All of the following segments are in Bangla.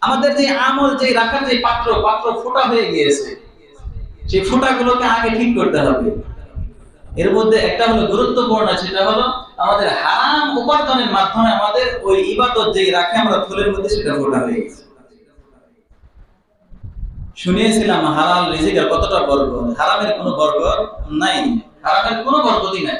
আমাদের যে আমল, যে রাখার যে পাত্র পাত্র ফোঁটা হয়ে গিয়েছে, সেই ফোঁটাগুলোকে আগে ঠিক করতে হবে। এর মধ্যে একটা হলো গুরুত্বপূর্ণ, সেটা হলো আমাদের হারাম উপার্জনের মাধ্যমে আমাদের ওই ইবাদত যে রাখে আমরা ফুলের মধ্যে, সেটা ফোঁটা হয়ে গেছে। শুনিয়েছিলাম হালাল রিজিকের কতটা বরকত। হারামের কোনো বরকত নাই, হারামের কোনো বরকতই নাই।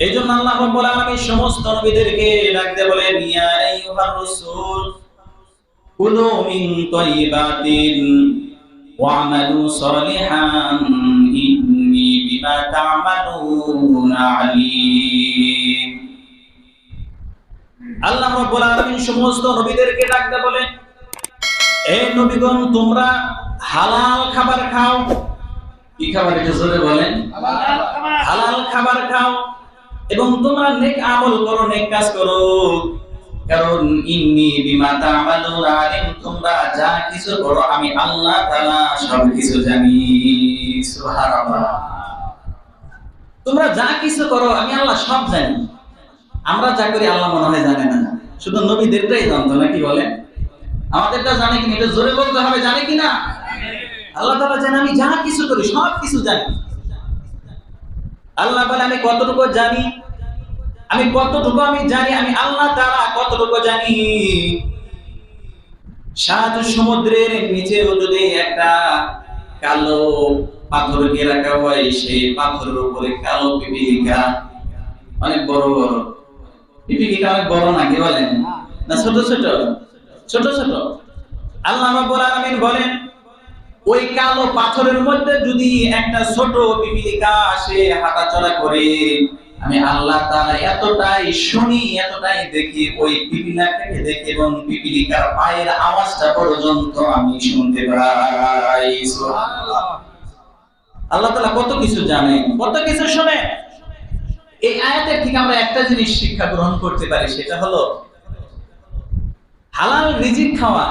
এই জন্য আল্লাহ রাব্বুল আলামিন সমস্ত নবীদেরকে ডাকতে বলেন, ইয়া আইয়ুহার রাসূল কুলু মিন তাইয়্যিবাতিন ওয়া'মালু সালিহান ইন্নী বিমা তা'মালুনা আলীম। আল্লাহ রাব্বুল আলামিন সমস্ত নবীদেরকে ডাকতে বলেন, হে নবীগণ, তোমরা হালাল খাবার খাও। কি খাবার? এটা জোরে বলেন। হালাল খাবার খাও এবং তোমরা নেক আমল করো, নেক কাজ করো। কারণ ইন্নী বিমা তা'মালুনা আলীম, তোমরা যা কিছু করো আমি আল্লাহ তাআলা সব কিছু জানি। সুবহানাল্লাহ। তোমরা যা কিছু করো আমি আল্লাহ সব জানি। আমরা যা করি আল্লাহ মনে হয় জানে না, শুধু নবীদেরটাই জানতো, নাকি বলেন? আমাদেরটা জানে কিনা এটা জোরে বলতে হবে, জানে কিনা? আল্লাহ তাআলা জানে আমি যা কিছু করি সব কিছু জানি। আল্লাহ বলে আমি কতটুকু জানি, আমি জানি, আমি আল্লাহ তাআলা কতটুকু জানি। সাত সমুদ্রের নিচেও যদি একটা কালো পাথরকে রাখা হয়, সেই পাথরের উপরে কালো পিপীলিকা অনেক বড় বড়, পিপীলিকা অনেক বড়, নাকি বলেন? না ছোট ছোট? ছোট ছোট। আল্লাহ রাব্বুল আলামিন বলেন, ওই কালো পাথরের মধ্যে যদি একটা ছোট পিপীলিকা আসে হাঁটাচলা করে, আমি আল্লাহ তাআলা এতটাই শুনি, এতটাই দেখি, ওই পিপীলিকাকে দেখি এবং পিপীলিকার পায়ের আওয়াজটা পর্যন্ত আমি শুনতে পাই। সুবহানাল্লাহ। আল্লাহ তাআলা কত কিছু জানেন, কত কিছু শুনেন। এই আয়াতের থেকে আমরা একটা জিনিস শিক্ষা গ্রহণ করতে পারি, সেটা হলো হালাল রিজিক খাওয়া।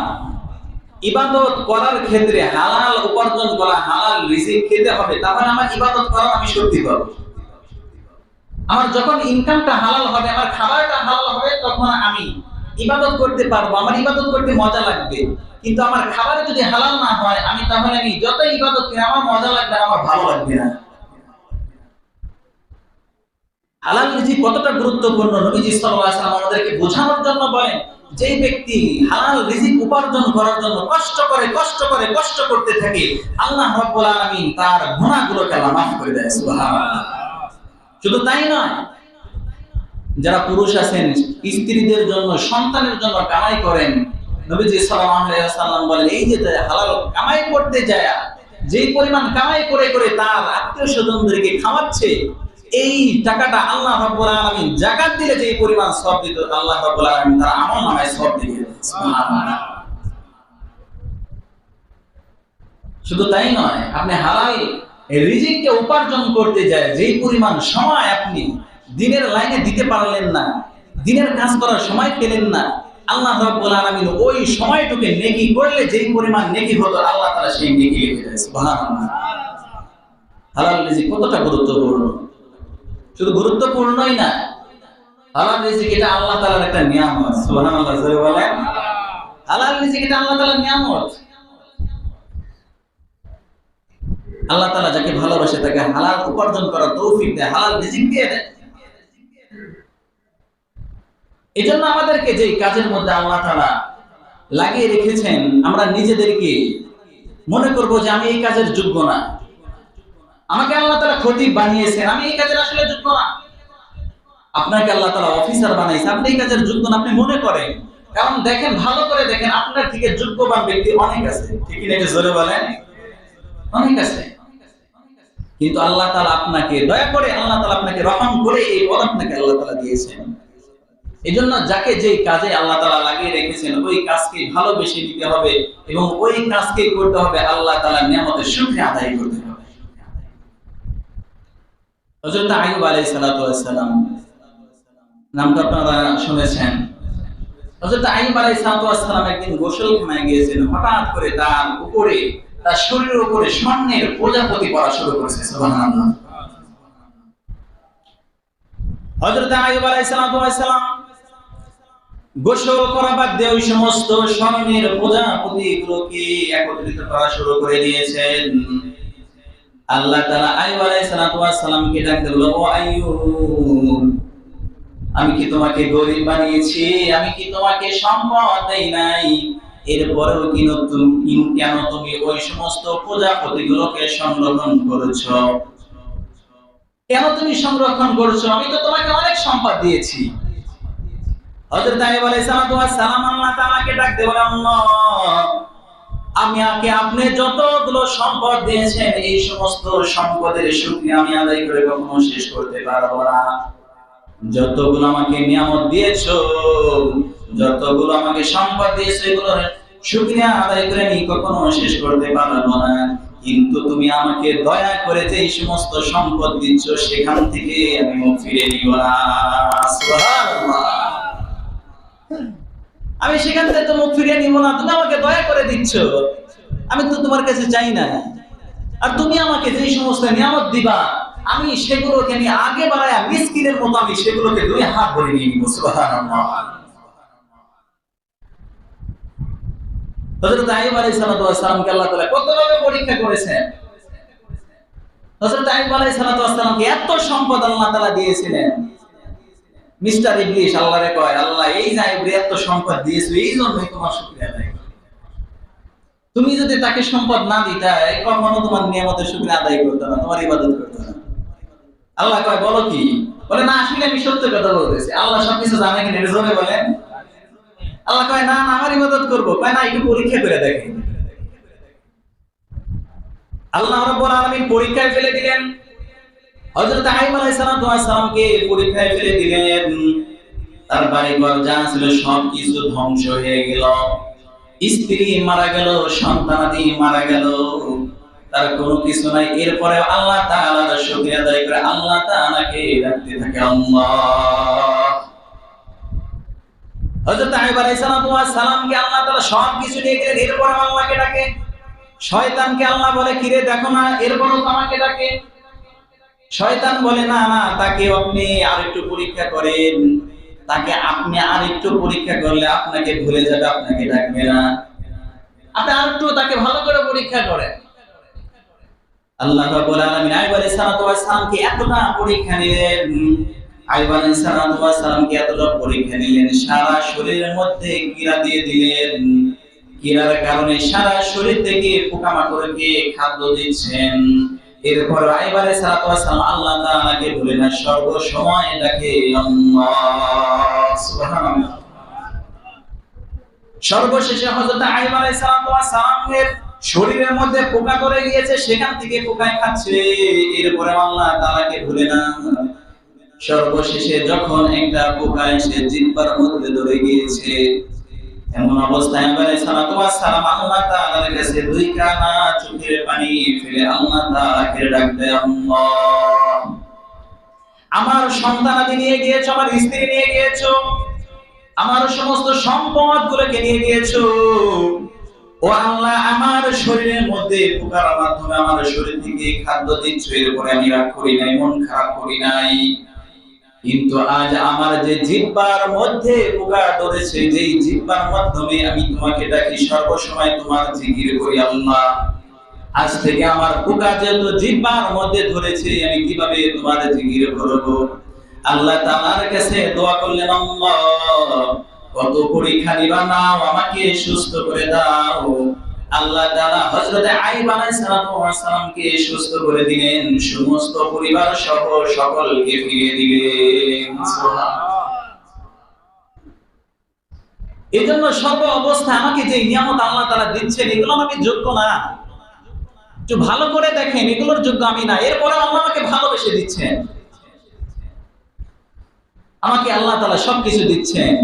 ইবাদত করার ক্ষেত্রে হালাল উপার্জন করা, হালাল রিজিক খেতে হবে, তাহলে আমার ইবাদত করার আমি শক্তি পাবো। আমার যখন ইনকামটা হালাল হবে, আমার খাবারটা হালাল হবে, তখন আমি ইবাদত করতে পারবো, আমার ইবাদত করতে মজা লাগবে। কিন্তু আমার খাবার যদি হালাল না হয়, তাহলে আমি যত ইবাদত করি আমার মজা লাগবে না, আমার ভালো লাগবে না। হালাল রিজিক কতটা গুরুত্বপূর্ণ নবীজি সাল্লাল্লাহু আলাইহি ওয়াসাল্লাম আমাদেরকে বোঝানোর জন্য বলেন, যেই ব্যক্তি হালাল রিজিক উপার্জন করার জন্য কষ্ট করতে থাকে, আল্লাহ রাব্বুল আলামিন তার গুনাহগুলোকে মাফ করে দেয়। সুবহানাল্লাহ। শুধু তাই নয়, যারা পুরুষ আছেন স্ত্রীদের জন্য, সন্তানের জন্য কামাই করেন, নবীজি সাল্লাল্লাহু আলাইহি ওয়াসাল্লাম বলেন, এই যে হালাল কামাই করতে যায়, যেই পরিমাণ কামাই করে করে তার আত্মীয়-স্বজনদেরকে খাওয়াচ্ছে, এই টাকাটা আল্লাহ রাব্বুল আলামিন যাকাত দিলে যে পরিমাণ সওয়াব দিত, আল্লাহ রাব্বুল আলামিন তার আমলনামায় সওয়াব দিয়ে দেন। সুবহানাল্লাহ। শুধু তাই নয়, আপনি হালাল রিজিককে উপার্জন করতে যায়, যেই পরিমাণ সময় আপনি দিনের লাইনে দিতে পারলেন না, দিনের কাজ করার সময় পেলেন না, আল্লাহ রাব্বুল আলামিন ওই সময়টুকু নেকি করলে যেই পরিমাণ নেকি হতো, আল্লাহ তাআলা সেই নেকি লিখে দেয়। সুবহানাল্লাহ। হালাল রিজিক কতটা গুরুত্বপূর্ণ! শুধু গুরুত্বপূর্ণই না, হালাল রিজিক এটা আল্লাহ তাআলার একটা নিয়ামত। সুবহানাল্লাহ। জোরে বলেন। হালাল রিজিক এটা আল্লাহ তাআলার নিয়ামত। আল্লাহ তাআলা যাকে ভালোবাসে তাকে হালাল উপার্জন করার তৌফিক দেয়, হালাল রিজিক দিয়ে দেয়। এজন্য আমাদেরকে যে কাজের মধ্যে আল্লাহ তাআলা লাগিয়ে রেখেছেন, আমরা নিজেদেরকে মনে করব যে আমি এই কাজের যোগ্য না, আমাকে আল্লাহ তাআলা খতিব বানিয়েছেন, আমি এই কাজের আসলে যোগ্য না। আপনাকে আল্লাহ তাআলা অফিসার বানাইছে, আপনি এই কাজের যোগ্য না, আপনি মনে করেন। কারণ দেখেন, ভালো করে দেখেন, আপনার থেকে যোগ্যবান ব্যক্তি অনেক আছে, ঠিক না? জোরে বলেন। অনেক আছে। কিন্তু আল্লাহ তাআলা আপনাকে দয়া করে, আল্লাহ তাআলা আপনাকে রহম করে এই পদ আপনাকে আল্লাহ তাআলা দিয়েছেন। এজন্য যাকে যেই কাজে আল্লাহ তাআলা লাগিয়ে রেখেছেন, ওই কাজকে ভালোবেসে নিতে হবে এবং ওই কাজকে করতে হবে আল্লাহ তাআলার নিয়ামতের শুকরিয়া আদায় করতে হবে। হযরত আইয়ুব আলাইহিস সালাতু ওয়াস সালাম নামটা আপনারা শুনেছেন। হযরত আইয়ুব আলাইহিস সালাতু ওয়াস সালাম একদিন গোসলখানায় গিয়েছেন, হঠাৎ করে তার উপরে, তার শরীরের উপরে স্বর্ণের প্রজাপতি পড়া শুরু করেছে। সুবহানাল্লাহ। হযরত আইয়ুব আলাইহিস সালাম গোসল করা বাদ দিয়ে ওই সমস্ত স্বর্ণের প্রজাপতিগুলোকে একত্রিত করা শুরু করে দিয়েছেন। আল্লাহ তাআলা আইয়ুব আলাইহিস সালামকে ডাকতে বলল, ও আইয়ুব, আমি কি তোমাকে গরীব বানিয়েছি? আমি কি তোমাকে সম্পদ দেই নাই? এরপরেও কেন তুমি ওই সমস্ত প্রজাপতিগুলোকে সংরক্ষণ করেছো? কেন তুমি সংরক্ষণ করেছো? আমি তো তোমাকে অনেক সম্পদ দিয়েছি। হযরত আইয়ুব আলাইহিস সালাম আল্লাহ তাআলাকে ডাকতে বলেন, আল্লাহ, আপনি যতগুলো সম্পদ দিয়েছেন এই সমস্ত সম্পদের শুকরিয়া আমি আদায় করে কখনো শেষ করতে পারবো না। যতগুলো আমাকে নিয়ামত দিয়েছো, যতগুলো আমাকে সম্পদ দিয়েছো, এগুলোর শুকরিয়া আদায় করে আমি কখনো শেষ করতে পারবো না। কিন্তু তুমি আমাকে দয়া করে যে এই সমস্ত সম্পদ দিচ্ছ সেখান থেকে আমি মুখ ফিরে নিব না। সুবহানাল্লাহ। আমি সেখান থেকে তো মুখ ফিরিয়ে নিব না। তুমি আমাকে দয়া করে দিচ্ছ, আমি তো তোমার কাছে চাই না। আর তুমি আমাকে যে সমস্ত নিয়ামত দিবা আমি সেগুলোকে নিয়ে আগে বাড়ায়া মিসকিনের মতো আমি সেগুলোকে দুই হাত ভরে নিয়ে নিব। সুবহানাল্লাহ। হযরত আইয়ুব আলাইহিস সালামকে আল্লাহ তাআলা কতভাবে পরীক্ষা করেছেন। হযরত আইয়ুব আলাইহিস সালামকে এত সম্পদ আল্লাহ তাআলা দিয়েছিলেন। মিস্টার ইবলিস আল্লাহরে কয়, আল্লাহ, এই যে আইয়ুবরে এত সম্পদ দিয়েছো এই জন্যই তোমার শুকরিয়া আদায় করি। তুমি যদি তাকে সম্পদ না দিতা কখনো তোমার নিয়ামতের শুকরিয়া আদায় করতে না, তোমার ইবাদত করতে না। আল্লাহ কয়, বলো কি? বলে, না, আসলে আমি সত্য কথা বলতেছি। আল্লাহ সবকিছু জানে কিনা এটা জোরে বলেন। আল্লাহ কয়, না, আমার ইবাদত করবো। কয়, না, একটু পরীক্ষা করে দেখেন। আল্লাহ রাব্বুল আলামিন পরীক্ষায় ফেলে দিলেন। হযরত আইয়ুব আলাইহিস সালামকে পরীক্ষায় ফেলে দিলেন। তার বাড়িঘর যা ছিল সবকিছু ধ্বংস হয়ে গেল। স্ত্রী মারা গেল, সন্তানাদি মারা গেল, তার কোনো কিছু নাই। এরপরে আল্লাহ তাআলার শুকরিয়া আদায় করে আল্লাহ তাআলাকে ডাকতে থাকে, আল্লাহ। হযরত আইয়ুব আলাইহিস সালামকে আল্লাহ তাআলা সবকিছু নিয়ে গেলেন। এরপরে আল্লাহকে ডাকে। শয়তানকে আল্লাহ বলে, কিরে দেখো না, এরপরও আমাকে ডাকে। শয়তান বলে, না না, তাকে আপনি আরেকটু পরীক্ষা করেন। তাকে আপনি আরেকটু পরীক্ষা করলে আপনাকে ভুলে যাবে, আপনাকে ডাকবে না। আপনি আরেকটু তাকে ভালো করে পরীক্ষা করেন। আল্লাহ রাব্বুল আলামিন আইয়ুব আলাইহিস সালামকে এতটা পরীক্ষা নিলেন। আইয়ুব আলাইহিস সালামকে এতটা পরীক্ষা নিলেন, সারা শরীরের মধ্যে কীড়া দিয়ে দিলেন। কীড়ার কারণে সারা শরীর থেকে পোকামাকড়কে খাদ্য দিচ্ছেন। এরপর আইয়ুব আলাইহিস সালাম আল্লাহ তাআলাকে ভুলে না, সর্বসময় ডাকে আল্লাহ। সুবহানাল্লাহ। সর্বশেষে হযরত আইয়ুব আলাইহিস সালামের শরীরের মধ্যে পোকা ধরে গিয়েছে, সেখান থেকে পোকায় খাচ্ছে। এরপরে আল্লাহ তাআলাকে ভুলে না। সর্বশেষে যখন একটা পোকা এসে জিহ্বার মধ্যে ধরে গিয়েছে, এমন অবস্থায় আইয়ুব আলাইহিস সালাম আল্লাহ তাআলার কাছে দুই কানা চোখের পানি ফেলে আল্লাহ তাআলাকে ডাকতে, আল্লাহ, আমার সন্তানাদি নিয়ে গিয়েছো, আমার স্ত্রী নিয়ে গিয়েছো, আমার সমস্ত সম্পদগুলোকে নিয়ে গিয়েছো। ও আল্লাহ, আমার শরীরের মধ্যে পোকার মাধ্যমে আমার শরীর থেকে খাদ্য দিচ্ছ। এরপরে আমি রাগ করি নাই, মন খারাপ করি নাই। কিন্তু আজ আমার যে জিহ্বার মধ্যে পোকা ধরেছে, যেই জিহ্বার মাধ্যমে আমি তোমাকে ডাকি, সর্বসময় তোমার জিকির করি, আল্লাহ, আজ থেকে আমার পোকা যেহেতু জিহ্বার মধ্যে ধরেছে, আমি কিভাবে তোমার জিকির করব? আল্লাহ তাআলার কাছে দোয়া করলেন, আল্লাহ, কত পরীক্ষা নিবা নাও, আমাকে সুস্থ করে দাও। আল্লাহ তাআলা হযরত আইয়ুব আলাইহিস সালামকে সুস্থ করে দিলেন, সমস্ত পরিবার সহ সকলকে ফিরিয়ে দিলেন। সুবহানাল্লাহ। এজন্য সর্ব অবস্থায় আমাকে যে নিয়ামত আল্লাহ তাআলা দিচ্ছেন, এগুলো আমি যোগ্য না। একটু ভালো করে দেখেন, এগুলোর যোগ্য আমি না। এরপরে আল্লাহ আমাকে ভালোবেসে দিচ্ছেন। আমাকে আল্লাহ তাআলা সবকিছু দিচ্ছেন।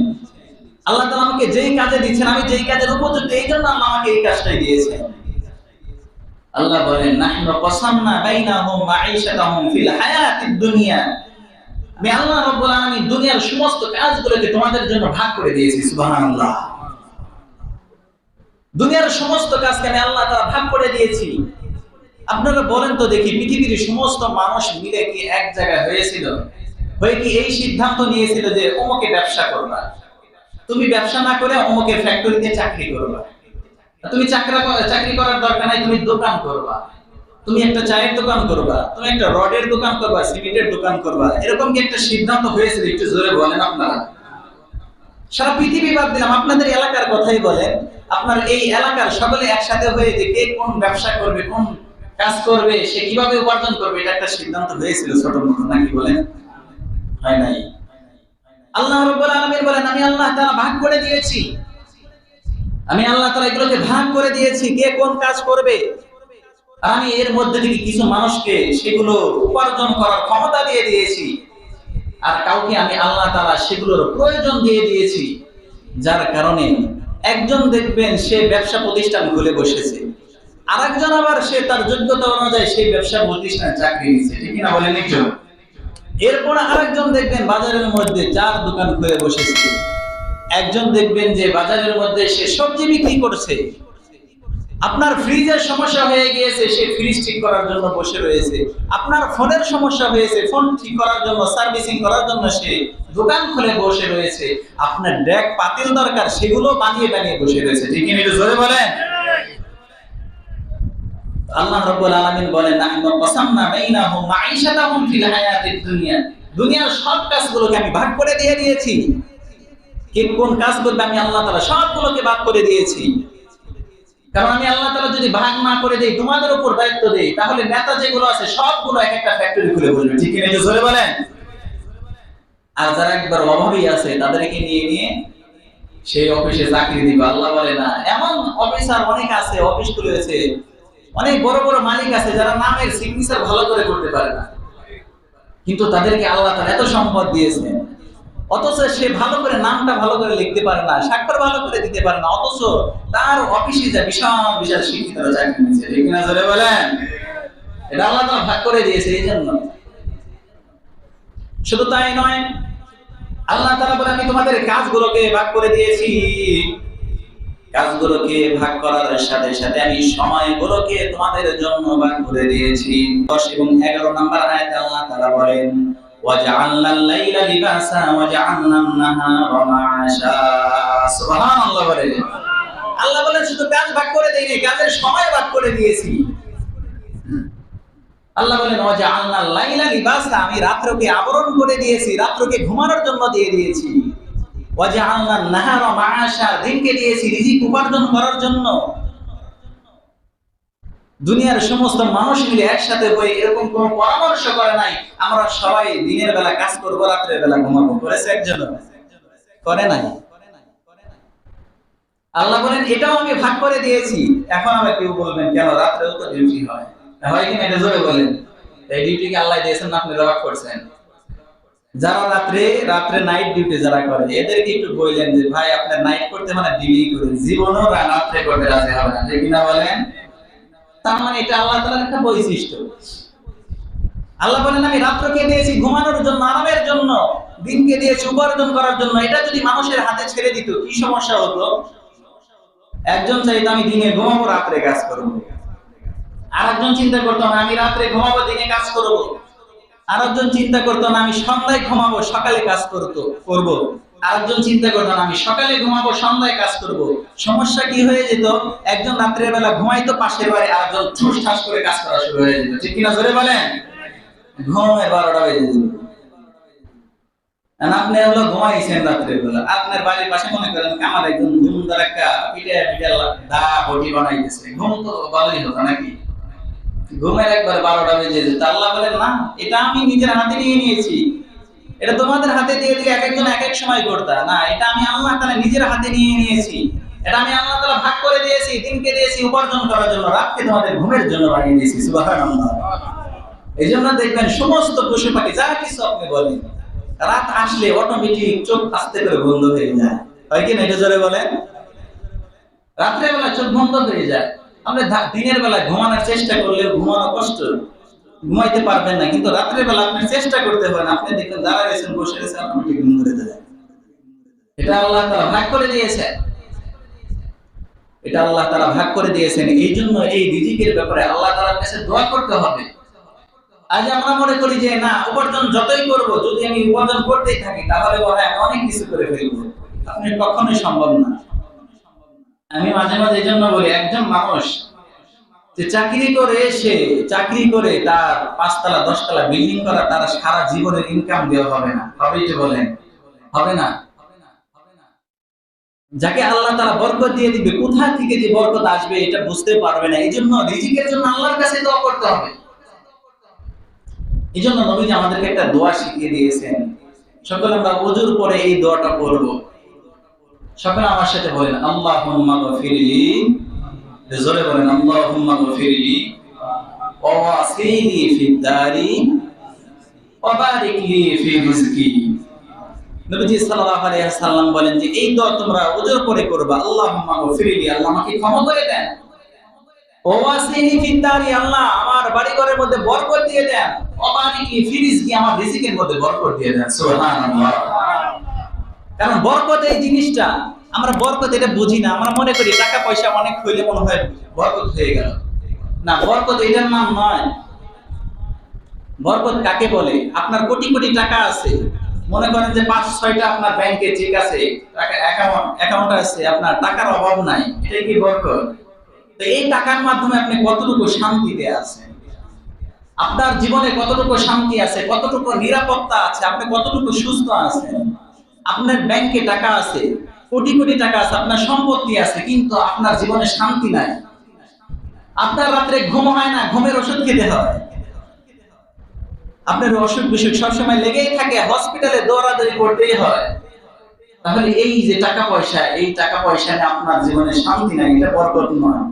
আল্লাহ তাআলা আমাকে যেই কাজে দিচ্ছেন, আমি যেই কাজের উপযুক্ত, এই জন্য আল্লাহ আমাকে এই কাজটাই দিয়েছেন। আল্লাহ বলেন, নাহনু কাসামনা বাইনাহুম মাঈশাতাহুম ফিল হায়াতিদ দুনিয়া। আমি আল্লাহ রাব্বুল আলামিন দুনিয়ার সমস্ত কাজগুলোকে তোমাদের জন্য ভাগ করে দিয়েছি। সুবহানাল্লাহ। দুনিয়ার সমস্ত কাজকে আমি আল্লাহ তাআলা ভাগ করে দিয়েছি। আপনারা বলেন তো দেখি, পৃথিবীর সমস্ত মানুষ মিলে কি এক জায়গায় হয়েছিল? হয়ে কি এই সিদ্ধান্ত নিয়েছিল যে অমুকে ব্যবসা করবা, তুমি ব্যবসা না করে অমুকের ফ্যাক্টরিতে চাকরি করবা, তুমি চাকরি করার দরকার নাই, তুমি দোকান করবা, তুমি একটা চায়ের দোকান করবা, তুমি একটা রডের দোকান করবা, সিমেন্টের দোকান করবা। এরকম কি একটা সিদ্ধান্ত হয়েছিল? একটু জোরে বলেন আপনারা। সারা পৃথিবী বাদ দিলাম, আপনাদের এলাকার কথাই বলেন। আপনার এই এলাকার সকলে একসাথে হয়ে যে কে কোন ব্যবসা করবে, কোন কাজ করবে, সে কিভাবে উপার্জন করবে, এটা একটা সিদ্ধান্ত হয়েছিল ছোট মোটো, নাকি বলেন? হয় নাই। আল্লাহ রাব্বুল আলামিন বলেন, আমি আল্লাহ তাআলা ভাগ করে দিয়েছি, আমি আল্লাহ তাআলা এগুলোকে ভাগ করে দিয়েছি কে কোন কাজ করবে। আমি এর মধ্যে থেকে কিছু মানুষকে সেগুলো উপার্জন করার ক্ষমতা দিয়ে দিয়েছি, আর কাউকে আমি আল্লাহ তাআলা সেগুলোর প্রয়োজন দিয়ে দিয়েছি। যার কারণে একজন দেখবেন সে ব্যবসা প্রতিষ্ঠান খুলে বসেছে, আরেকজন আবার সে তার যোগ্যতা অনুযায়ী সেই ব্যবসা প্রতিষ্ঠানে চাকরি নিচ্ছে, ঠিক না বলেন একজন? এরপর আরেকজন দেখবেন বাজারের মধ্যে চার দোকান খুলে বসেছে, একজন দেখবেন যে বাজারের মধ্যে সে সবজি বিক্রি করছে। আপনার ফ্রিজের সমস্যা হয়ে গিয়েছে, সে ফ্রিজ ঠিক করার জন্য বসে রয়েছে। আপনার ফোনের সমস্যা হয়েছে, ফোন ঠিক করার জন্য, সার্ভিসিং করার জন্য সে দোকান খুলে বসে রয়েছে। আপনার ডেক পাতিল দরকার, সেগুলো বানিয়ে বানিয়ে বসে রয়েছে, ঠিক না? একটু জোরে বলেন। আল্লাহ রাব্বুল আলামিন বলেন, নাহনু কাসামনা বাইনাহুম মাঈশাতাহুম ফিল হায়াতিদ দুনিয়া, দুনিয়ার সব কাজগুলোকে আমি ভাগ করে দিয়ে দিয়েছি। কে কোন কাজ করবে আমি আল্লাহ তাআলা সবগুলোকে ভাগ করে দিয়েছি। কারণ আমি আল্লাহ তাআলা যদি ভাগ না করে দেই, তোমাদের উপর দায়িত্ব দেই, তাহলে নেতা যেগুলো আছে সবগুলো এক একটা ফ্যাক্টরি খুলে বসবে, ঠিক না? একটু জোরে বলেন। আর যারা একবার অভাবী আছে তাদেরকে নিয়ে নিয়ে সেই অফিসে চাকরি দিবে। আল্লাহ বলে না, এমন অফিসার অনেক আছে, অফিস খুলেছে, অনেক বড় বড় মালিক আছে যারা নামের সিগনেচার ভালো করে করতে পারে না, কিন্তু তাদেরকে আল্লাহ তাআলা এত সম্পদ দিয়েছেন, অথচ সে ভালো করে নামটা ভালো করে লিখতে পারে না, স্বাক্ষর ভালো করে দিতে পারে না, অথচ তার অফিসে যা বিশাল বিশাল শিক্ষিতরা চাকরি নিচ্ছে, ঠিক না? জোরে বলেন। এটা আল্লাহ তাআলা ভাগ করে দিয়েছে। এই জন্য শুধু তাই নয়, আল্লাহ তাআলা বলে, আমি তোমাদের কাজগুলোকে ভাগ করে দিয়েছি। কাজগুলোকে ভাগ করার সাথে সাথে আমি সময়গুলোকে তোমাদের জন্য ভাগ করে দিয়েছি। 10 এবং 11 নম্বর আয়াতে আল্লাহ তাআলা বলেন, ওয়াজআলনাল লাইলা লিবাসা ওয়াজআলনান নাহারা মাআশা। সুবহানাল্লাহ বলেন। আল্লাহ বলেন শুধু কাজ ভাগ করে দেইনি, কাজের সময় ভাগ করে দিয়েছি। আল্লাহ বলেন, ওয়াজআলনাল লাইলা লিবাসা, আমি রাত্রকে আবরণ করে দিয়েছি, রাত্রকে ঘুমানোর জন্য দিয়ে দিয়েছি। ওয়াজআলনান নাহারা মাআশা, দিনকে দিয়েছি রিজিক উপার্জন করার জন্য। দুনিয়ার সমস্ত মানুষ মিলে একসাথে হয়ে এরকম কোনো পরামর্শ করে নাই আমরা সবাই দিনের বেলা কাজ করব, রাতের বেলা ঘুমাবো। করেছে একজন? করে নাই। আল্লাহ বলেন, এটাও আমি ভাগ করে দিয়েছি। এখন আবার কেউ বলবেন, কেন রাত্রেও তো ডিউটি হয়, হয় কিনা? এটা জোরে বলেন। এই ডিউটি কি আল্লাহ দিয়েছেন না আপনি রওয়াক করছেন? যারা রাত্রে নাইট ডিউটি যারা করে, এদেরকে একটু বললেন যে ভাই আপনার নাইট করতে মানে ডিউটি করেন, জীবনও রাত্রে করতে রাজি হবে না, ঠিক না বলেন? তার মানে এটা আল্লাহ তাআলার একটা বৈশিষ্ট্য। আল্লাহ বলেন, আমি রাত্রকে দিয়েছি ঘুমানোর জন্য, আরামের জন্য, দিনকে দিয়েছি উপার্জন করার জন্য। এটা যদি মানুষের হাতে ছেড়ে দিত কি সমস্যা হতো? একজন চাইতো আমি দিনে ঘুমাবো, রাত্রে কাজ করবো। আরেকজন চিন্তা করতো না আমি রাত্রে ঘুমাবো, দিনে কাজ করবো। আরেকজন চিন্তা করতো না আমি সন্ধ্যায় ঘুমাবো, সকালে কাজ করবো। আরেকজন চিন্তা করতো না আমি সকালে ঘুমাবো, সন্ধ্যায় কাজ করব। সমস্যা কি হয়ে যেত? একজন রাত্রের বেলা ঘুমাইতো, পাশের বাড়ি আরেকজন ঠুস ঠাস করে কাজ করা শুরু হয়ে যেত, ঠিক কিনা? জোরে বলেন। ঘুমে 12টা বেজে যেত। আপনি হলো ঘুমাইছেন রাত্রের বেলা, আপনার বাড়ির পাশে মনে করেন আমার একজন ধুমধার একটা পিঠে দা বটি বানাইতেছে, ঘুম তো ভালোই হতো নাকি? ঘুমের একবার 12টা বেজে যেত। আল্লাহ বলেন, না, এটা আমি নিজের হাতে নিয়ে নিয়েছি, এটা তোমাদের হাতে দিয়ে দিলে এক একজন এক এক সময় করতা না, এটা আমি আল্লাহ তাআলা নিজের হাতে নিয়ে নিয়েছি। এটা আমি আল্লাহ তাআলা ভাগ করে দিয়েছি, দিনকে দিয়েছি উপার্জন করার জন্য, রাতকে তোমাদের ঘুমের জন্য বানিয়ে দিয়েছি। সুবহানাল্লাহ। এই জন্য দেখবেন সমস্ত পশু পাখি যা কিছু আপনি বলেন, রাত আসলে অটোমেটিক চোখ আস্তে করে বন্ধ হয়ে যায়, হয় কি না? এটা জোরে বলেন। রাত্রের বেলা চোখ বন্ধ হয়ে যায়। আমরা দিনের বেলা ঘুমানোর চেষ্টা করলেও ঘুমানো কষ্ট, ঘুমাইতে পারবেন না, কিন্তু রাত্রের বেলা আপনি চেষ্টা করতে পারেন। আপনি দেখুন যারা রয়েছেন বসে রয়েছেন, অটোমেটিক ঘুম ধরে যায়। এটা আল্লাহ তাআলা ভাগ করে দিয়েছেন, এটা আল্লাহ তাআলা ভাগ করে দিয়েছেন। এই জন্য এই রিজিকের ব্যাপারে আল্লাহ তাআলার কাছে দোয়া করতে হবে। আজ আমরা মনে করি যে না, উপার্জন যতই করব, যদি আমি উপার্জন করতেই থাকি তাহলে বলা আমি অনেক কিছু করে ফেলবো। আপনি কখনোই সম্ভব না। আমি মাঝে মাঝে এই জন্য বলি, একজন মানুষ যে চাকরি করে তার 5 তলা 10 তলা বিল্ডিং করা তার সারা জীবনের ইনকাম দেওয়া হবে না। হবে যে বলেন? হবে না। যাকে আল্লাহ তাআলা বরকত দিয়ে দিবে, কোথা থেকে যে বরকত আসবে এটা বুঝতে পারবে না। এইজন্য রিজিকের জন্য আল্লাহর কাছে দোয়া করতে হবে। এইজন্য নবীজি আমাদেরকে একটা দোয়া শিখিয়ে দিয়েছেন। সকলে আমরা ওযুর পরে এই দোয়াটা করব। সকলে আমার সাথে বলেন, আল্লাহুম্মা গফিরলি, জোরে বলেন, আল্লাহুম্মা গফিরলি ওয়া ওয়াসিনি ফিদ দারি ওয়া বারিক লি ফি রিজকি। নবীজি সাল্লাল্লাহু আলাইহি ওয়াসাল্লাম বলেন যে এই দোয়া তোমরা ওযুর পরে করবা। আল্লাহুম্মা গফিরলি, আল্লাহ আমাকে ক্ষমা করে দেন। ওয়া ওয়াসিনি ফিদ দারি, আল্লাহ আমার বাড়ি ঘরের মধ্যে বরকত দিয়ে দেন। ওয়া বারিক লি ফি রিজকি, আমার রিজিকের মধ্যে বরকত দিয়ে দেন। সুবহানাল্লাহ। কারণ বরকত এই জিনিসটা আমরা বরকত এটা বুঝি না। আমরা মনে করি টাকা পয়সা অনেক হইলে মনে হয় বরকত হয়ে গেল। না, বরকত এটার নাম নয়। বরকত কাকে বলে? আপনার কোটি কোটি টাকা আছে, মনে করেন যে 5-6টা আপনার ব্যাংকে চেক আছে, টাকা অ্যাকাউন্ট আছে, আপনার টাকার অভাব নাই, এটাই কি বরকত? তো এই টাকার মাধ্যমে আপনি কতটুকু শান্তিতে আছেন, আপনার জীবনে কতটুকু শান্তি আছে, কতটুকু নিরাপত্তা আছে, আপনি কতটুকু সুস্থ আছেন। আপনার ব্যাংকে টাকা আছে, কোটি কোটি টাকা আছে, আপনার সম্পত্তি আছে, কিন্তু আপনার জীবনে শান্তি নাই। আপনার রাত্রে ঘুম হয় না, ঘুমের ওষুধ খেতে হয়। আপনার অসুখ বিসুখ সবসময় লেগেই থাকে, হসপিটালে দৌড়াদৌড়ি করতেই হয়। তাহলে এই যে টাকা পয়সা, এই টাকা পয়সা নিয়ে আপনার জীবনে শান্তি নাই, এটা বরকত নয়।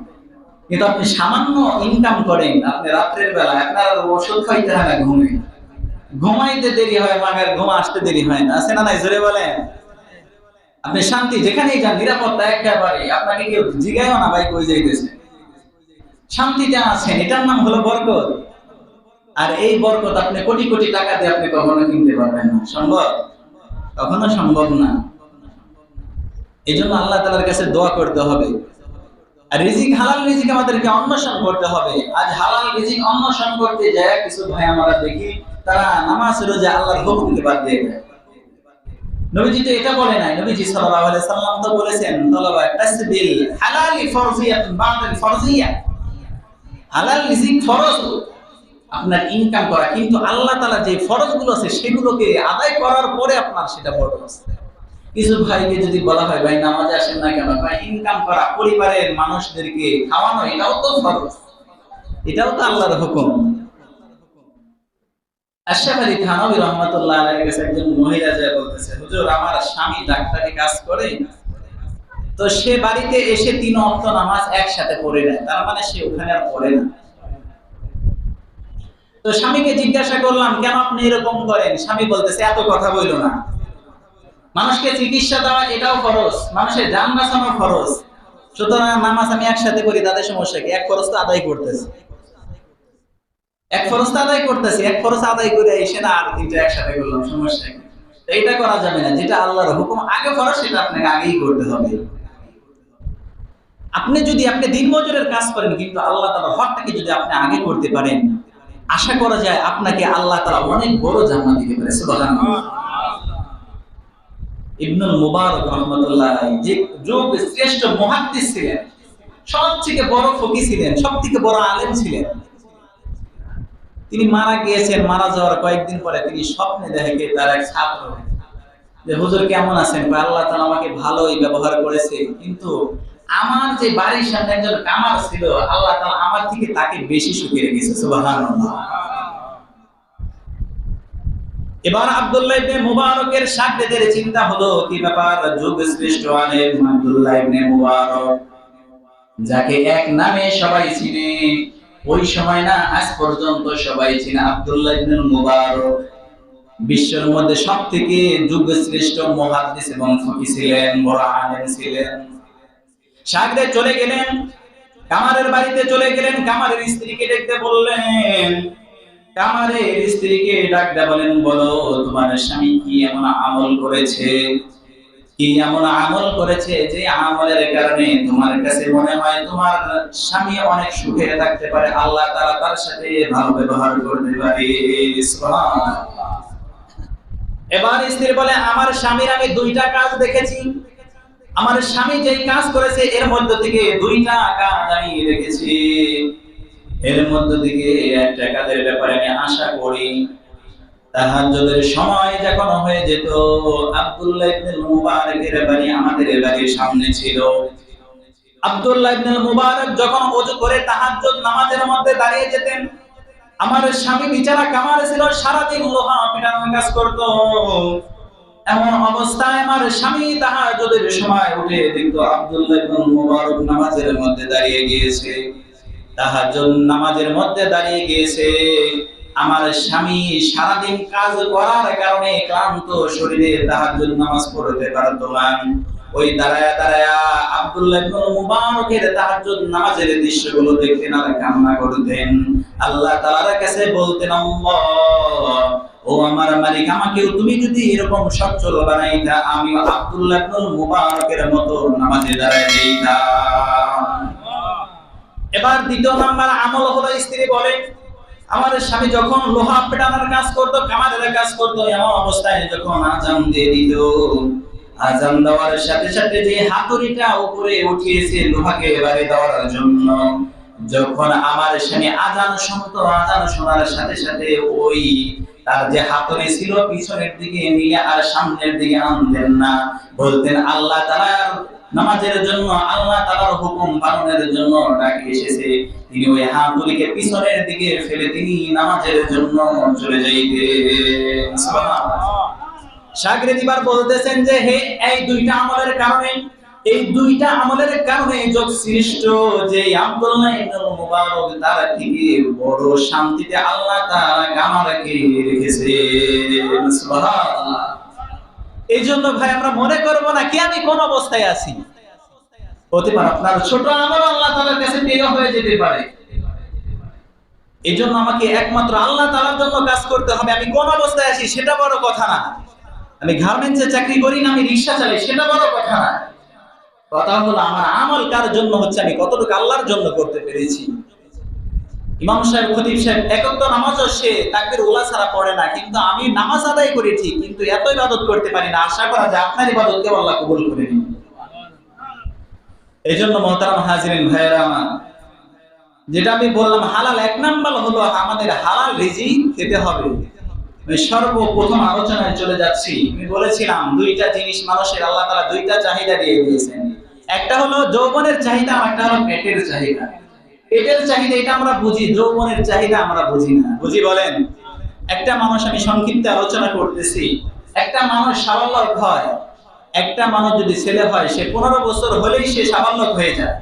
কিন্তু আপনি সামান্য ইনকাম করেন, আপনি রাত্রের বেলা আপনার ওষুধ খাইতে হয় না, ঘুমাইতে দেরি হয়, মাগার ঘুম আসতে দেরি হয় না, আছে না নাই? জোরে বলেন। আপনি শান্তি, যেখানেই যান নিরাপত্তা একেবারে, আপনাকে কেউ জিগায়ও না ভাই কই যাইতেছে, শান্তিতে আছেন, এটার নাম হলো বরকত। আর এই বরকত আপনি কোটি কোটি টাকা দিয়ে আপনি কখনো কিনতে পারবেন না। সম্ভব? কখনো সম্ভব না। এই জন্য আল্লাহ তাআলার কাছে দোয়া করতে হবে। আর রিজিক, হালাল রিজিক আমাদেরকে অন্বেষণ করতে হবে। আজ হালাল রিজিক অন্বেষণ করতে যায় কিছু ভাই আমরা দেখি তারা নামাজ রোজা আল্লাহর হুকুমকে বাদ দিয়ে দেয়। নবীজি তো এটা বলে নাই। নবীজি সাল্লাল্লাহু আলাইহি সাল্লাম তো বলেছেন, তালাবা তাসবিল হালালি ফরজিয়াতুন বা'দাল ফরজিয়া। হালাল রিজিক ফরজ, আপনার ইনকাম করা, কিন্তু আল্লাহ তাআলা যে ফরজগুলো আছে সেগুলোকে আদায় করার পরে আপনার সেটা ফরজ। কিছু ভাইকে যদি বলা হয় ভাই নামাজে আসেন না কেন, ভাই ইনকাম করা, পরিবারের মানুষদেরকে খাওয়ানো, এটাও তো ফরজ, এটাও তো আল্লাহর হুকুম। আশরাফ আলী থানভী রাহমাতুল্লাহ আলাইহির কাছে একজন মহিলা যায় বলতেছে, হুজুর আমার স্বামী ডাক্তারি কাজ করে, তো সে বাড়িতে এসে 3 ওয়াক্ত নামাজ একসাথে পড়ে নেয়, তার মানে সে ওখানে আর পড়ে না। তো স্বামীকে জিজ্ঞাসা করলাম, কেন আপনি এরকম করেন? স্বামী বলতেছে, এত কথা বইলো না, মানুষকে চিকিৎসা দেওয়া এটাও খরচ, মানুষের জান বাঁচানো খরচ, সুতরাং নামাজ আমি একসাথে করি, তাদের সমস্যা কি? এক খরচ তো আদায় করতেছে, এক খরচ আদায় করে এসে না আর 3টা একসাথে করলাম, সমস্যা কি? এইটা করা যাবে না। যেটা আল্লাহর হুকুম আগে খরচ, সেটা আপনাকে আগেই করতে হবে। আপনি যদি দিন মজুরের কাজ করেন, কিন্তু আল্লাহ তাআলার হকটাকে যদি আপনি আগে করতে পারেন, আশা করা যায় আপনাকে আল্লাহ তাআলা অনেক বড় জান্নাত দিতে পারে। সুবহানাল্লাহ। ইবনুল মুবারক রাহমাতুল্লাহ আলাইহি যে যুগ শ্রেষ্ঠ মুহাদ্দিস ছিলেন, সবথেকে বড় ফকি ছিলেন, সবথেকে বড় আলেম ছিলেন, তিনি মারা গিয়েছেন। মারা যাওয়ার কয়েকদিন পরে তিনি স্বপ্নে দেখে তার এক ছাত্র যে হুজুর কেমন আছেন? আল্লাহ তাআলা আমাকে ভালোই ব্যবহার করেছে, কিন্তু আমার যে বাড়ির সামনে একজন কামার ছিল, আল্লাহ তাআলা আমার থেকে তাকে বেশি সুখে রেখেছে। সুবহানাল্লাহ। এবার আব্দুল্লাহ ইবনে মুবারকের শাগিরদের চিন্তা হলো, কি ব্যাপার, যুগ শ্রেষ্ঠ আলেম আব্দুল্লাহ ইবনে মুবারক, যাকে এক নামে সবাই চিনে, ওই সময় না আজ পর্যন্ত সবাই চিনে আব্দুল্লাহ ইবনে মুবারক বিশ্বের মধ্যে সবথেকে যুগ শ্রেষ্ঠ মুহাদ্দিস এবং ফকি ছিলেন, বড় আলেম ছিলেন। শাগিরদ চলে গেলেন, কামারের বাড়িতে চলে গেলেন, কামারের স্ত্রীকে দেখতে বললেন, কামারের স্ত্রীকে ডাকতে বলেন, বলো তোমার স্বামী কি এমন আমল করেছে, যে আমলের কারণে তোমার কাছে মনে হয় তোমার স্বামী অনেক সুখে থাকতে পারে, আল্লাহ তাআলা তার সাথে ভালো ব্যবহার করতে পারে। সুবহানাল্লাহ। এবার স্ত্রী বলে, আমার স্বামীর আমি দুইটা কাজ দেখেছি, আমার স্বামী যেই কাজ করেছে এর মধ্য থেকে দুইটা কাজ আমি দেখেছি, এর মধ্য থেকে একটা কাজের ব্যাপারে আমি আশা করি। তাহাজ্জুদের সময় যখন হয়ে যেত, আব্দুল্লাহ ইবনে মুবারকের বাড়ি আমাদের বাড়ির সামনে ছিল। আব্দুল্লাহ ইবনে মুবারক যখন ওযু করে তাহাজ্জুদ নামাজের মধ্যে দাঁড়িয়ে যেতেন, আমার স্বামী বিচারা কামার ছিল, সারাদিন লোহা পেটানোর কাজ করত। এমন অবস্থায় আমার স্বামী তাহাজ্জুদের সময় উঠে দেখতো আব্দুল্লাহ ইবনে মুবারক নামাজের মধ্যে দাঁড়িয়ে গিয়েছে, তাহাজ্জুদ নামাজের মধ্যে দাঁড়িয়ে গিয়েছে। আমার স্বামী সারাদিন কাজ করার কারণে ক্লান্ত শরীরে তাহাজ্জুদ নামাজ পড়তে পারতো না। ওই দাঁড়ায়া দাঁড়ায়া আব্দুল্লাহ ইবনে মুবারকের তাহাজ্জুদ নামাজের দৃশ্যগুলো দেখতেন আর কান্না করতেন। আল্লাহ তাআলার কাছে বলতেন, আল্লাহ, ও আমার মালিক, আমাকে তুমি যদি এরকম সচ্ছল বানাইতা, আমি আব্দুল্লাহ ইবনে মুবারকের মতো নামাজে দাঁড়ায় যাইতাম। এবার দ্বিতীয় নাম্বার আমল হলো, স্ত্রী বলে, আমার স্বামী যখন লোহা পেটানোর কাজ করতো, কামারের কাজ করতো, এমন অবস্থায় যখন আযান দিয়ে দিত, আযান দেওয়ার সাথে সাথে যে হাতুড়িটা উপরে উঠিয়েছে লোহাকে বাড়ি দেওয়ার জন্য, যখন আমার স্বামী আযান শুনতো, আযান শোনার সাথে সাথে ওই তার যে হাতুড়ি ছিল পিছনের দিকে নিয়ে আর সামনের দিকে আনতেন না, বলতেন আল্লাহ তাআলার নামাজের জন্য, আল্লাহ তাআলার হুকুম পালনের জন্য ডাকে এসেছে। তিনি ওই হাতুড়িকে পিছনের দিকে ফেলে তিনি নামাজের জন্য চলে যাইতেন। সুবহানাল্লাহ। শাগরে দিবার বলতেছেন যে, হে, এই দুইটা আমলের কারণে, এই দুইটা আমলের কারণে যোগ সৃষ্ট যে আব্দুল্লাহ ইবনে মুবারক, তার থেকে বড় শান্তিতে আল্লাহ তাআলা আমাদেরকে রেখেছেন। সুবহানাল্লাহ। এইজন্য ভাই আমরা মনে করব না কি আমি কোন অবস্থায় আছি, হতে পারে আপনার ছোট আমল আল্লাহ তাআলার কাছে প্রিয় হয়ে যেতে পারে। এইজন্য আমাকে একমাত্র আল্লাহ তাআলার জন্য কাজ করতে হবে। আমি কোন অবস্থায় আছি সেটা বড় কথা না, আমি গার্মেন্টসে চাকরি করি না, আমি রিকশা চালাই, সেটা বড় কথা না। কথা হলো আমার আমল কার জন্য হচ্ছে, আমি কতটুকু আল্লাহর জন্য করতে পেরেছি। ইমাম সাহেব, খতিব সাহেব একক তো নামাজও সে তাকবীর উলা ছাড়া পড়ে না, কিন্তু আমি নামাজ আদায় করি ঠিক, কিন্তু এত ইবাদত করতে পারি না। আশা করা যায় আপনার ইবাদতকে আল্লাহ কবুল করে নিন। এইজন্য মুহতারাম হাজিরিন ভাইয়েরা আমার, যেটা আমি বললাম হালাল, এক নাম্বার হলো আমাদের হালাল রিজিক খেতে হবে। আমি সর্বপ্রথম আলোচনায় চলে যাচ্ছি। আমি বলেছিলাম দুইটা জিনিস মানুষের আল্লাহ তাআলা দুইটা চাহিদা দিয়ে দিয়েছেন, একটা হলো যৌবনের চাহিদা, আর একটা হলো পেটের চাহিদা। পেটের চাহিদা এটা আমরা বুঝি, যৌবনের চাহিদা আমরা বুঝি না। বুঝি বলেন? একটা মানুষ, আমি সংক্ষিপ্ত আলোচনা করতেছি, একটা মানুষ সাবালক হয়, একটা মানুষ যদি ছেলে হয় সে 15 বছর হলেই সে সাবালক হয়ে যায়।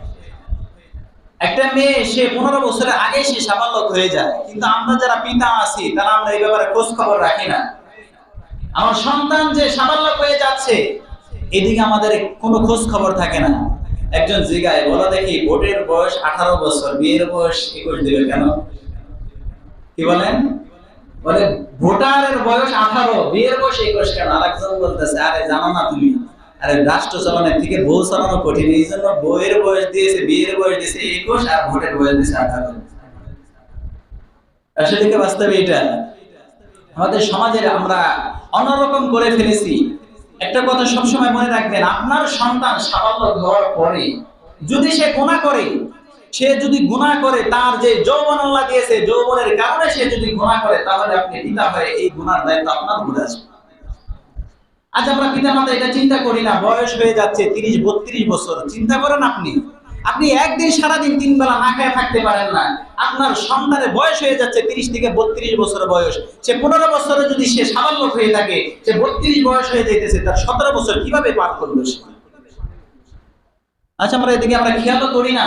একটা মেয়ে সে 15 বছরের আগে সে সাবালক হয়ে যায়, কিন্তু আমরা যারা পিতা আছি তারা আমরা এই ব্যাপারে খোঁজ খবর রাখি না। আমার সন্তান যে সাবালক হয়ে যাচ্ছে এদিকে আমাদের কোনো খোঁজ খবর থাকে না। একজন জিগায়, বলো দেখি, ভোটের বয়স 18 বছর, বিয়ের বয়স 21 দিবে কেন? কি বলেন? বলে ভোটারের বয়স 18, বিয়ের বয়স 21 কেন? আরেকজন বলতেছে, আরে জানো না তুমি, আরে রাষ্ট্র চালানোর থেকে বউ চালানো কঠিন, এই জন্য বউয়ের বয়স দিয়েছে, বিয়ের বয়স দিয়েছে 21 আর ভোটের বয়স দিয়েছে 18। আসলে কি বাস্তবে এটা আমাদের সমাজের আমরা অন্যরকম করে ফেলেছি। একটা কথা সবসময় মনে রাখবেন, আপনার সন্তান সাবালক হওয়ার পরে যদি সে গুনাহ করে, সে যদি গুনাহ করে, তার যে যৌবন আল্লাহ দিয়েছে, যৌবনের কারণে সে যদি গুনাহ করে, তাহলে আপনি পিতা হয়ে এই গুনার দায়িত্ব আপনার উপরে আসবে। আজ আমরা পিতা মাতা এটা চিন্তা করি না, বয়স হয়ে যাচ্ছে 30-32 বছর। চিন্তা করেন আপনি একদিন সারাদিন 3 বেলা না খেয়ে থাকতে পারেন না, আপনার সন্তানের বয়স হয়ে যাচ্ছে 30 থেকে 32 বছর বয়স। সে 15 বছরে যদি সে সাবালক হয়ে থাকে, সে 32 বয়স হয়ে যাইতেছে, তার 17 বছর কিভাবে পার করবে সে? আচ্ছা, আমরা এদিকে আমরা খেয়ালও করি না।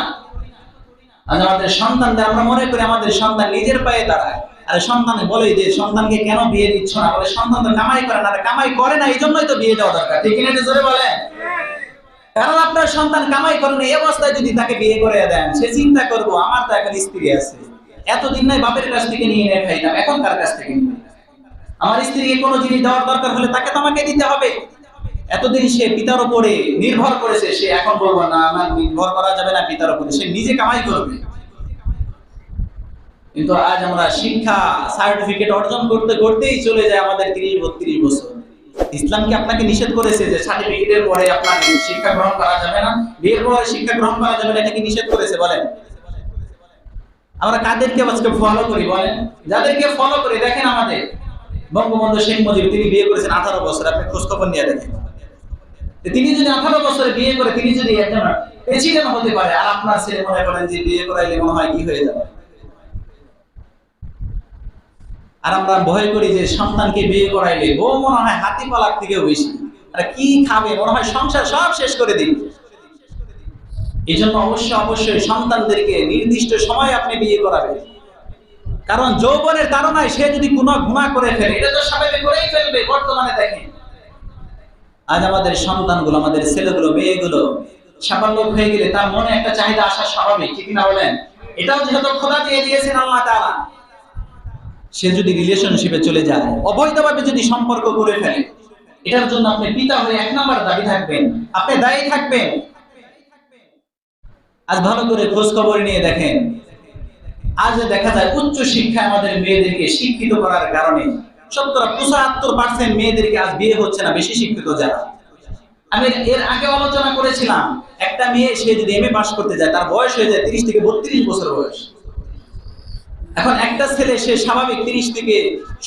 আজ আমাদের সন্তানদের আমরা মনে করি আমাদের সন্তান নিজের পায়ে দাঁড়ায়, আর সন্তানে বলে যে সন্তানকে কেন বিয়ে দিচ্ছ না? বলে সন্তান তো কামাই করে না। কামাই করে না এই জন্যই তো বিয়ে দেওয়া দরকার, ঠিক কিনা? জোরে বলেন। কারণ আপনার সন্তান কামাই করে না, এই অবস্থায় যদি তাকে বিয়ে করে দেন, সে চিন্তা করবো আমার তো এখন স্ত্রী আছে, এতদিন নয় বাপের কাছ থেকে নিয়ে এনে খাইতাম, এখন কার কাছ থেকে নিয়ে? আমার স্ত্রীকে কোনো জিনিস দেওয়ার দরকার হলে তাকে তো আমাকে দিতে হবে। এতদিন সে পিতার উপরে নির্ভর করেছে, সে এখন বলবো না আমার নির্ভর করা যাবে না পিতার উপরে, সে নিজে কামাই করবে। কিন্তু আজ আমরা শিক্ষা সার্টিফিকেট অর্জন করতে করতেই চলে যায় আমাদের 30-32 বছর। ইসলাম কি আপনাকে নিষেধ করেছে যে সার্টিফিকেটের পরে আপনার শিক্ষা গ্রহণ করা যাবে না, বিয়ের পরে শিক্ষা গ্রহণ করা যাবে না, এটা কি নিষেধ করেছে বলেন? আমরা কাদেরকে আজকে ফলো করি বলেন? যাদেরকে ফলো করি, দেখেন আমাদের বঙ্গবন্ধু শেখ মুজিব, তিনি বিয়ে করেছেন 18 বছর, আপনি খোঁজ খবর নিয়ে দেখেন। তিনি যদি 18 বছরে বিয়ে করে তিনি যদি একজন প্রেসিডেন্ট হতে পারে, আর আপনার ছেলে মনে করেন যে বিয়ে করাইলে মনে হয় কি হয়ে যাবে। আর আমরা ভয় করি যে সন্তানকে বিয়ে করাইলে বউ মনে হয় হাতি পালার থেকেও বেশি, আর কি খাবে মনে হয় সংসার সব শেষ করে দিন। এই জন্য অবশ্যই সন্তানদেরকে নির্দিষ্ট সময় আপনি বিয়ে করাবেন, কারণ যৌবনের তাড়নায় সে যদি কোনো গুনাহ করে ফেলে, এটা তো স্বাভাবিক করেই ফেলবে। বর্তমানে দেখেন আজ আমাদের সন্তানগুলো, আমাদের ছেলেগুলো, মেয়েগুলো সাফল্য হয়ে গেলে তার মনে একটা চাহিদা আসা স্বাভাবিক, ঠিক না বলেন? এটাও যেহেতু খোদা দিয়ে দিয়েছেন আল্লাহ তাআলা, সে যদি রিলেশনশিপে চলে যায়, অবৈধভাবে যদি সম্পর্ক করে ফেলে, এটার জন্য আপনি পিতা হয়ে 1 নাম্বার দাবি থাকবেন, আপনি দায়ী থাকবেন। আজ ভালো করে খোঁজ খবর নিয়ে দেখেন, আজ দেখা যায় উচ্চ শিক্ষা আমাদের মেয়েদেরকে শিক্ষিত করার কারণে 75% মেয়েদেরকে আজ বিয়ে হচ্ছে না, বেশি শিক্ষিত যারা। আমি এর আগে আলোচনা করেছিলাম, একটা মেয়ে সে যদি এমএ পাস করতে যায়, তার বয়স হয়ে যায় 30 থেকে 32 বছর বয়স। এখন একটা ছেলে সে স্বাভাবিক 30 থেকে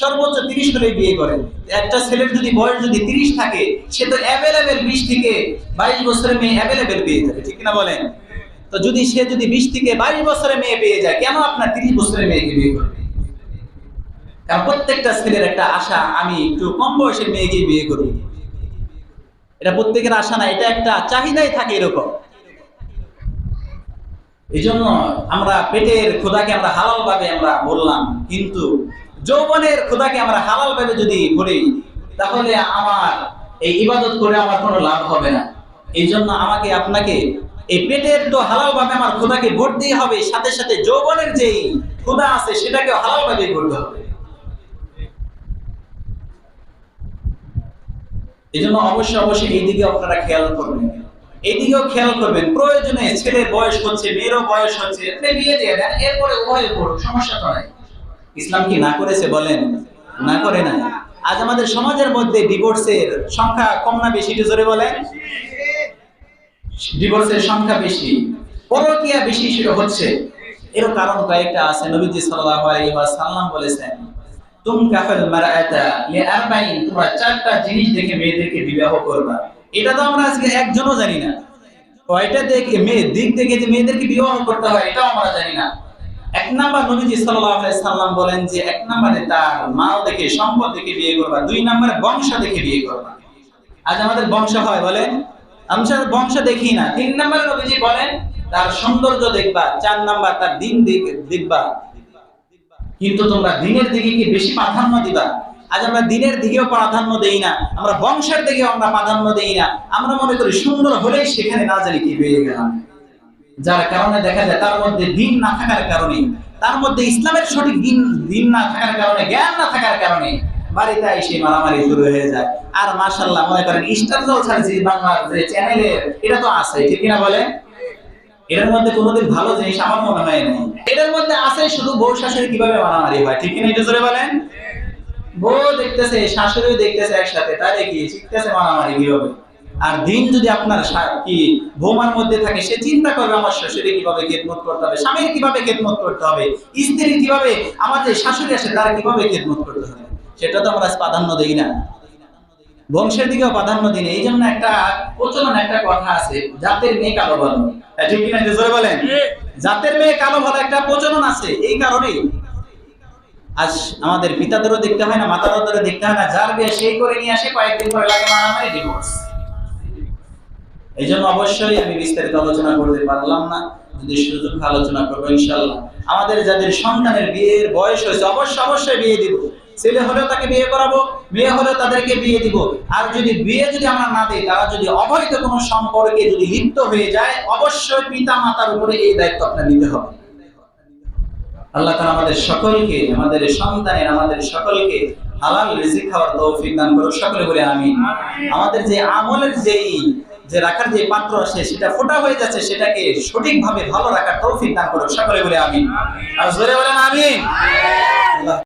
সর্বোচ্চ 30 হলে বিয়ে করে। একটা ছেলের যদি বয়স যদি 30 থাকে, সে তো অ্যাভেলেবেল 20 থেকে 22 বছরের মেয়ে অ্যাভেলেবেল পেয়ে যাবে, ঠিক না বলেন? তো যদি সে যদি 20 থেকে 22 বছরের মেয়ে পেয়ে যায়, কেন আপনার 30 বছরের মেয়েকে বিয়ে করবে? কারণ প্রত্যেকটা ছেলের একটা আশা, আমি একটু কম বয়সের মেয়েকে বিয়ে করব। এটা প্রত্যেকের আশা না, এটা একটা চাহিদাই থাকে এরকম। এই জন্য আমরা পেটের খোদাকে আমরা হালাল ভাবে আমরা বললাম, কিন্তু যৌবনের খোদাকে আমরা হালাল ভাবে যদি করি, তাহলে আমার এই ইবাদত করে আমার কোনো লাভ হবে না। এই জন্য আমাকে আপনাকে এই পেটের তো হালাল ভাবে আমার খোদাকে ভোট দিয়ে হবে, সাথে সাথে যৌবনের যেই খোদা আছে সেটাকে হালাল ভাবে করতে হবে। এই জন্য অবশ্যই এই দিকে আপনারা খেয়াল করবেন, এইদিকেও খেয়াল করবেন। প্রয়োজনে ছেলের বয়স হচ্ছে, মেয়েরও বয়স হচ্ছে, আপনি বিয়ে দিয়ে দেন, এরপরে উভয়ে পড়ুক, সমস্যা তো নাই। ইসলাম কি না করেছে বলেন? না করে না। আজ আমাদের সমাজের মধ্যে ডিভোর্সের সংখ্যা কম না বেশি? জোরে বলেন। ডিভোর্সের সংখ্যা বেশি, পরকীয়া বেশি হচ্ছে। এর কারণ কয়েকটা আছে। নবীজি সাল্লাল্লাহু আলাইহি ওয়াসাল্লাম বলেছেন, তুনকাহুল মারআতা লিআরবাইন, তোমরা 4টা জিনিস দেখে মেয়েদেরকে বিবাহ করবা। এটা তো আমরা আজকে একজনও জানি না। কয়টা দেখে মেয়ের দিক থেকে যে মেয়েদেরকে বিবাহ করতে হয়, এটাও আমরা জানি না। 1 নাম্বার নবীজি সাল্লাল্লাহু আলাইহি সাল্লাম বলেন যে 1 নম্বরে তার মাল দেখে, সম্পদ দেখে বিয়ে করবা, 2 নম্বরে বংশ দেখে বিয়ে করবা। আজ আমাদের বংশ হয় বলেন? আমরা বংশ দেখি না। 3 নম্বরে নবীজি বলেন তার সৌন্দর্য দেখবা, 4 নাম্বার তার দিন দেখবা। কিন্তু তোমরা দিনের দিকে কি বেশি প্রাধান্য দিবা? আজ আমরা দিনের দিকেও প্রাধান্য দেই না, আমরা বংশের দিকেও আমরা প্রাধান্য দেই না। আমরা মনে করি সুন্দর হলেই সেখানে না জানি কি হয়ে গেলাম, যার কারণে দেখা যায় তার মধ্যে দিন না থাকার কারণে, তার মধ্যে ইসলামের সঠিক দিন না থাকার কারণে, জ্ঞান না থাকার কারণে বাড়িতে এসে মারামারি শুরু হয়ে যায়। আর মাশাআল্লাহ মনে করেন স্টার জলসার যে বাংলার যে চ্যানেলের, এটা তো আছে, ঠিক কিনা বলে? এর মধ্যে কোনোদিন ভালো জিনিস আমার মনে হয় না। এটার মধ্যে আছে শুধু বউ শাশুড়ি কিভাবে মারামারি হয়, ঠিক কিনা? এটা জোরে বলেন। বউ দেখতেছে, শাশুড়িও দেখতেছে একসাথে, তাহলে কি শিখতেছে মারামারি কিভাবে। আর দিন যদি আপনার কি বৌমার মধ্যে থাকে, সে চিন্তা করবে আমার শ্বশুরে কিভাবে খেদমত করতে হবে, স্বামীর কিভাবে খেদমত করতে হবে, স্ত্রী কিভাবে, আমার যে শাশুড়ি আসে তারা কিভাবে খেদমত করতে হবে, সেটা তো আমরা প্রাধান্য দেই না। বংশের দিকেও প্রাধান্য দিন। এই জন্য একটা প্রচলন, একটা কথা আছে, জাতের মেয়ে কালো ভালো, ঠিক কিনা? জোরে বলেন। জাতের মেয়ে কালো ভালো একটা প্রচলন আছে। এই কারণেই আজ আমাদের পিতাদেরও দেখতে হয় না, মাতাদেরও দেখতে হয় না, যার বিয়ে সেই করে নিয়ে আসে, কয়েকদিন পরে লাগে মারামারি, ডিভোর্স। এই জন্য অবশ্যই আমি বিস্তারিত আলোচনা করতে পারলাম না, যদি সুযোগ আলোচনা করবো ইনশাআল্লাহ। আমাদের যাদের সন্তানের বিয়ের বয়স হয়েছে অবশ্যই বিয়ে দিব। ছেলে হলেও তাকে বিয়ে করাবো, মেয়ে হলেও তাদেরকে বিয়ে দিব। আর যদি বিয়ে যদি আমরা না দিই, তারা যদি অবৈধ কোনো সম্পর্কে যদি লিপ্ত হয়ে যায়, অবশ্যই পিতা মাতার উপরে এই দায়িত্ব আপনার নিতে হবে। আল্লাহ তাআলা আমাদের সকলকে, আমাদের সন্তানের, আমাদের সকলকে হালাল রিজিক খাওয়ার তৌফিক দান করুন, সকলে বলে আমিন। আমাদের যে আমলের যে রাখার যে পাত্র আছে সেটা ফোটা হয়ে যাচ্ছে, সেটাকে সঠিকভাবে ভালো রাখার তৌফিক দান করুন, সকলে বলে আমিন। আর জোরে বলেন আমিন।